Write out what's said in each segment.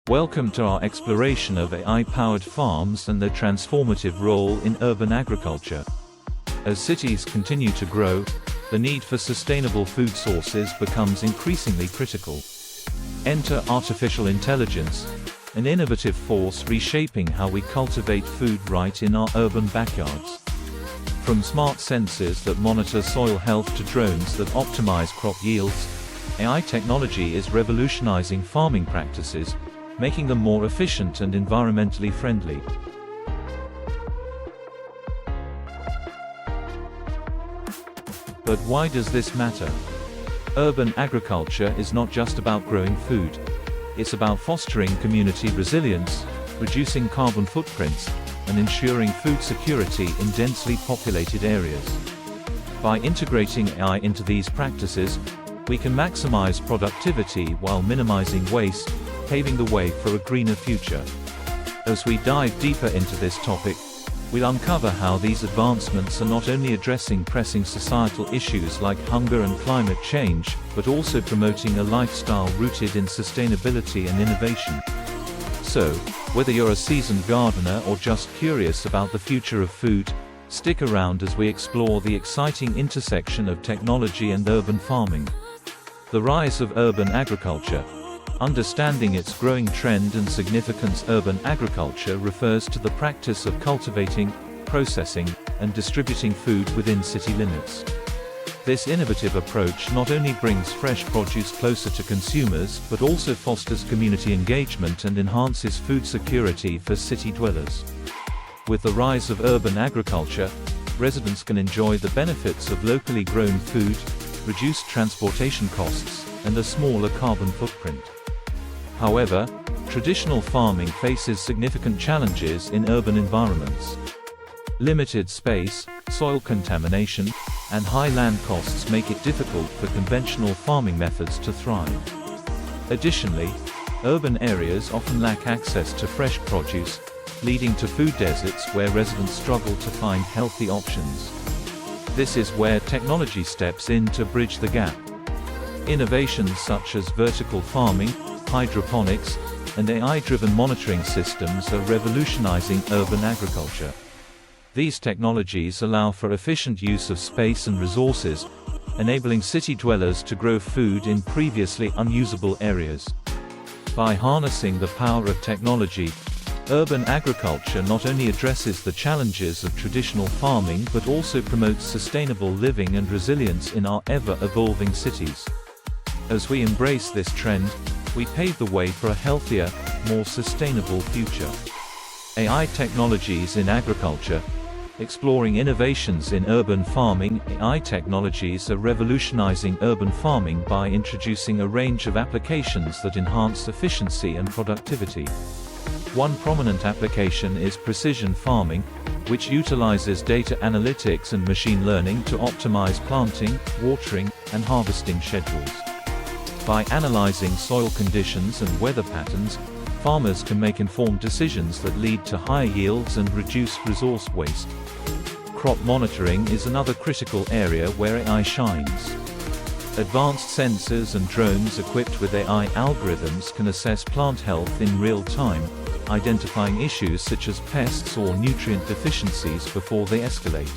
Welcome to our exploration of AI-powered farms and their transformative role in urban agriculture. As cities continue to grow, the need for sustainable food sources becomes increasingly critical. Enter artificial intelligence, an innovative force reshaping how we cultivate food right in our urban backyards. From smart sensors that monitor soil health to drones that optimize crop yields, AI technology is revolutionizing farming practices, making them more efficient and environmentally friendly. But why does this matter? Urban agriculture is not just about growing food. It's about fostering community resilience, reducing carbon footprints, and ensuring food security in densely populated areas. By integrating AI into these practices, we can maximize productivity while minimizing waste, paving the way for a greener future. As we dive deeper into this topic, we'll uncover how these advancements are not only addressing pressing societal issues like hunger and climate change, but also promoting a lifestyle rooted in sustainability and innovation. So, whether you're a seasoned gardener or just curious about the future of food, stick around as we explore the exciting intersection of technology and urban farming. The rise of urban agriculture. Understanding its growing trend and significance. Urban agriculture refers to the practice of cultivating, processing, and distributing food within city limits. This innovative approach not only brings fresh produce closer to consumers but also fosters community engagement and enhances food security for city dwellers. With the rise of urban agriculture, residents can enjoy the benefits of locally grown food, reduced transportation costs, and a smaller carbon footprint. However, traditional farming faces significant challenges in urban environments. Limited space, soil contamination, and high land costs make it difficult for conventional farming methods to thrive. Additionally, urban areas often lack access to fresh produce, leading to food deserts where residents struggle to find healthy options. This is where technology steps in to bridge the gap. Innovations such as vertical farming, hydroponics, and AI-driven monitoring systems are revolutionizing urban agriculture. These technologies allow for efficient use of space and resources, enabling city dwellers to grow food in previously unusable areas. By harnessing the power of technology, urban agriculture not only addresses the challenges of traditional farming but also promotes sustainable living and resilience in our ever-evolving cities. As we embrace this trend, we pave the way for a healthier, more sustainable future. AI technologies in agriculture. Exploring innovations in urban farming. AI technologies are revolutionizing urban farming by introducing a range of applications that enhance efficiency and productivity. One prominent application is precision farming, which utilizes data analytics and machine learning to optimize planting, watering, and harvesting schedules. By analyzing soil conditions and weather patterns, farmers can make informed decisions that lead to higher yields and reduce resource waste. Crop monitoring is another critical area where AI shines. Advanced sensors and drones equipped with AI algorithms can assess plant health in real time, identifying issues such as pests or nutrient deficiencies before they escalate.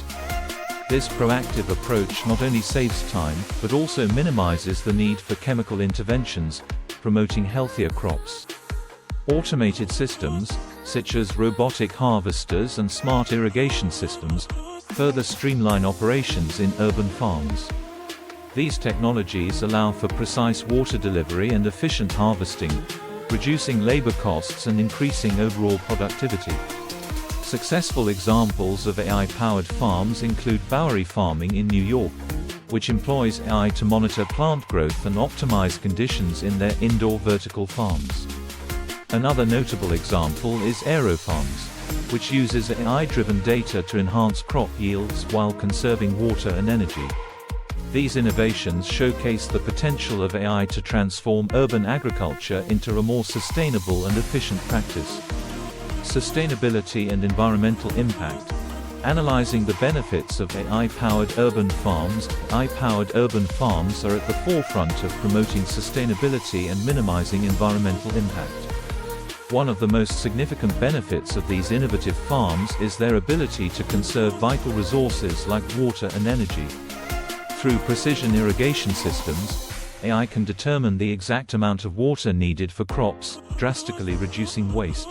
This proactive approach not only saves time, but also minimizes the need for chemical interventions, promoting healthier crops. Automated systems, such as robotic harvesters and smart irrigation systems, further streamline operations in urban farms. These technologies allow for precise water delivery and efficient harvesting, reducing labor costs and increasing overall productivity. Successful examples of AI-powered farms include Bowery Farming in New York, which employs AI to monitor plant growth and optimize conditions in their indoor vertical farms. Another notable example is AeroFarms, which uses AI-driven data to enhance crop yields while conserving water and energy. These innovations showcase the potential of AI to transform urban agriculture into a more sustainable and efficient practice. Sustainability and environmental impact. Analyzing the benefits of AI-powered urban farms. AI-powered urban farms are at the forefront of promoting sustainability and minimizing environmental impact. One of the most significant benefits of these innovative farms is their ability to conserve vital resources like water and energy. Through precision irrigation systems, AI can determine the exact amount of water needed for crops, drastically reducing waste.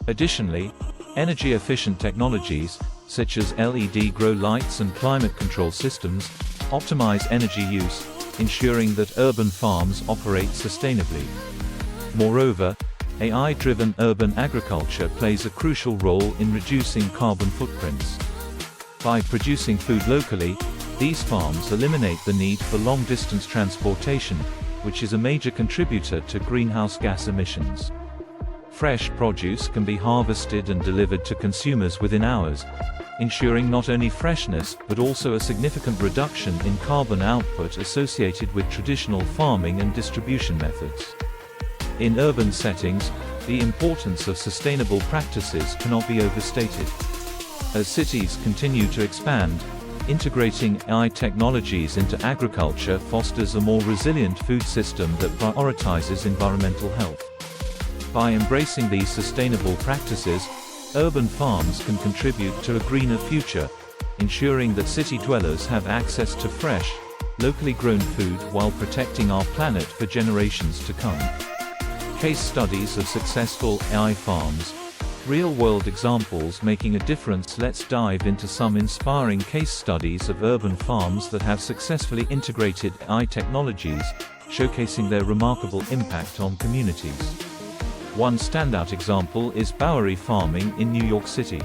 Additionally, energy-efficient technologies, such as LED grow lights and climate control systems, optimize energy use, ensuring that urban farms operate sustainably. Moreover, AI-driven urban agriculture plays a crucial role in reducing carbon footprints. By producing food locally, these farms eliminate the need for long-distance transportation, which is a major contributor to greenhouse gas emissions. Fresh produce can be harvested and delivered to consumers within hours, ensuring not only freshness but also a significant reduction in carbon output associated with traditional farming and distribution methods. In urban settings, the importance of sustainable practices cannot be overstated. As cities continue to expand, integrating AI technologies into agriculture fosters a more resilient food system that prioritizes environmental health. By embracing these sustainable practices, urban farms can contribute to a greener future, ensuring that city dwellers have access to fresh, locally grown food while protecting our planet for generations to come. Case studies of successful AI farms, real-world examples making a difference. Let's dive into some inspiring case studies of urban farms that have successfully integrated AI technologies, showcasing their remarkable impact on communities. One standout example is Bowery farming in New York City.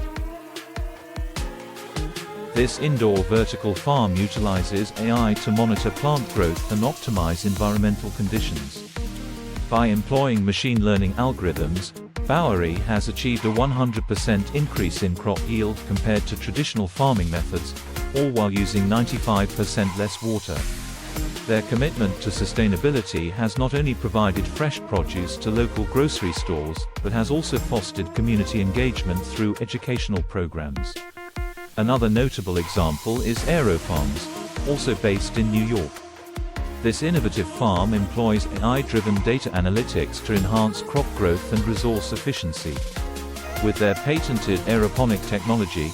This indoor vertical farm utilizes AI to monitor plant growth and optimize environmental conditions. By employing machine learning algorithms, Bowery has achieved a 100% increase in crop yield compared to traditional farming methods, all while using 95% less water. Their commitment to sustainability has not only provided fresh produce to local grocery stores, but has also fostered community engagement through educational programs. Another notable example is AeroFarms, also based in New York. This innovative farm employs AI-driven data analytics to enhance crop growth and resource efficiency. With their patented aeroponic technology,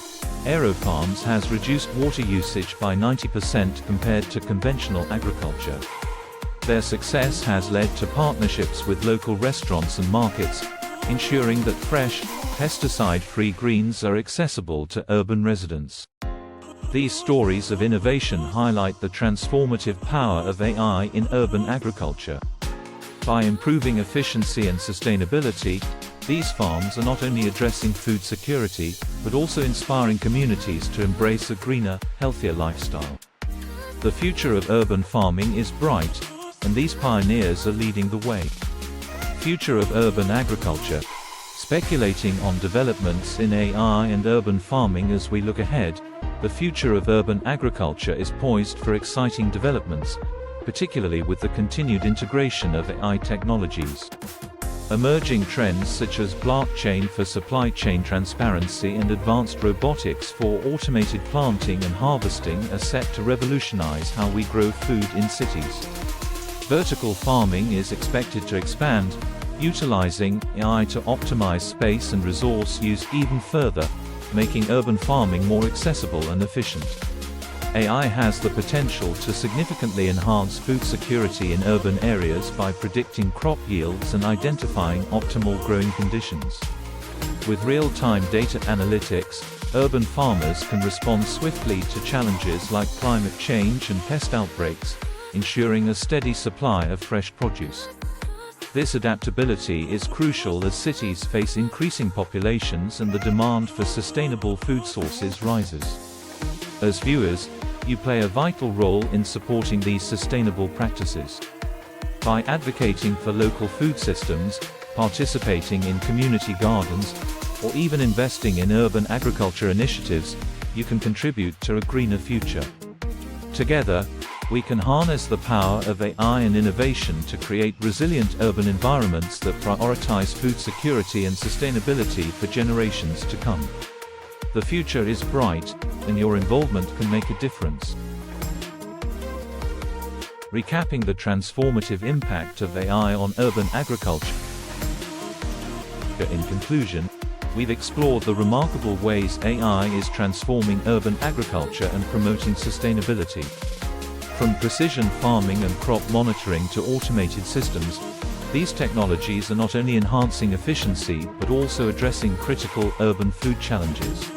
AeroFarms has reduced water usage by 90% compared to conventional agriculture. Their success has led to partnerships with local restaurants and markets, ensuring that fresh, pesticide-free greens are accessible to urban residents. These stories of innovation highlight the transformative power of AI in urban agriculture. By improving efficiency and sustainability, these farms are not only addressing food security, but also inspiring communities to embrace a greener, healthier lifestyle. The future of urban farming is bright, and these pioneers are leading the way. Future of urban agriculture. Speculating on developments in AI and urban farming. As we look ahead, the future of urban agriculture is poised for exciting developments, particularly with the continued integration of AI technologies. Emerging trends such as blockchain for supply chain transparency and advanced robotics for automated planting and harvesting are set to revolutionize how we grow food in cities. Vertical farming is expected to expand, utilizing AI to optimize space and resource use even further, making urban farming more accessible and efficient. AI has the potential to significantly enhance food security in urban areas by predicting crop yields and identifying optimal growing conditions. With real-time data analytics, urban farmers can respond swiftly to challenges like climate change and pest outbreaks, ensuring a steady supply of fresh produce. This adaptability is crucial as cities face increasing populations and the demand for sustainable food sources rises. As viewers, you play a vital role in supporting these sustainable practices. By advocating for local food systems, participating in community gardens, or even investing in urban agriculture initiatives, you can contribute to a greener future. Together, we can harness the power of AI and innovation to create resilient urban environments that prioritize food security and sustainability for generations to come. The future is bright, and your involvement can make a difference. Recapping the transformative impact of AI on urban agriculture. In conclusion, we've explored the remarkable ways AI is transforming urban agriculture and promoting sustainability. From precision farming and crop monitoring to automated systems, these technologies are not only enhancing efficiency but also addressing critical urban food challenges.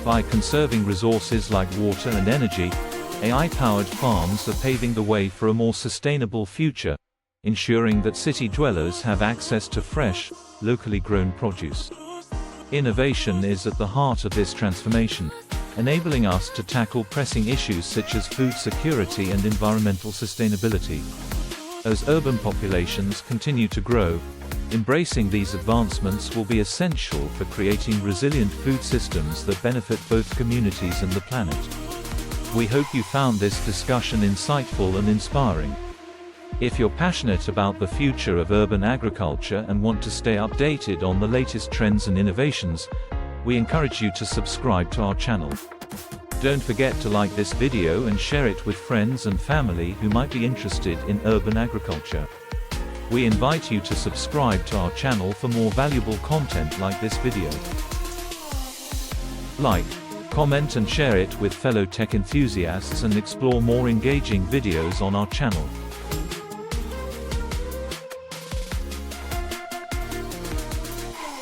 By conserving resources like water and energy, AI-powered farms are paving the way for a more sustainable future, ensuring that city dwellers have access to fresh, locally grown produce. Innovation is at the heart of this transformation, enabling us to tackle pressing issues such as food security and environmental sustainability. As urban populations continue to grow, embracing these advancements will be essential for creating resilient food systems that benefit both communities and the planet. We hope you found this discussion insightful and inspiring. If you're passionate about the future of urban agriculture and want to stay updated on the latest trends and innovations, we encourage you to subscribe to our channel. Don't forget to like this video and share it with friends and family who might be interested in urban agriculture. We invite you to subscribe to our channel for more valuable content like this video. Like, comment and share it with fellow tech enthusiasts and explore more engaging videos on our channel.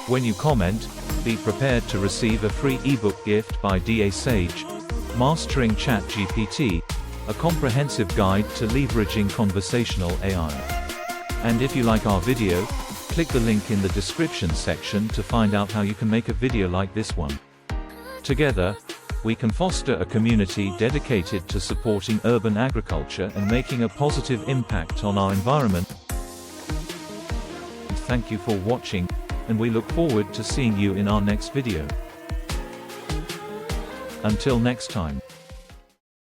When you comment, be prepared to receive a free ebook gift by DA Sage, Mastering ChatGPT, a comprehensive guide to leveraging conversational AI. And if you like our video, click the link in the description section to find out how you can make a video like this one. Together, we can foster a community dedicated to supporting urban agriculture and making a positive impact on our environment. Thank you for watching, and we look forward to seeing you in our next video. Until next time.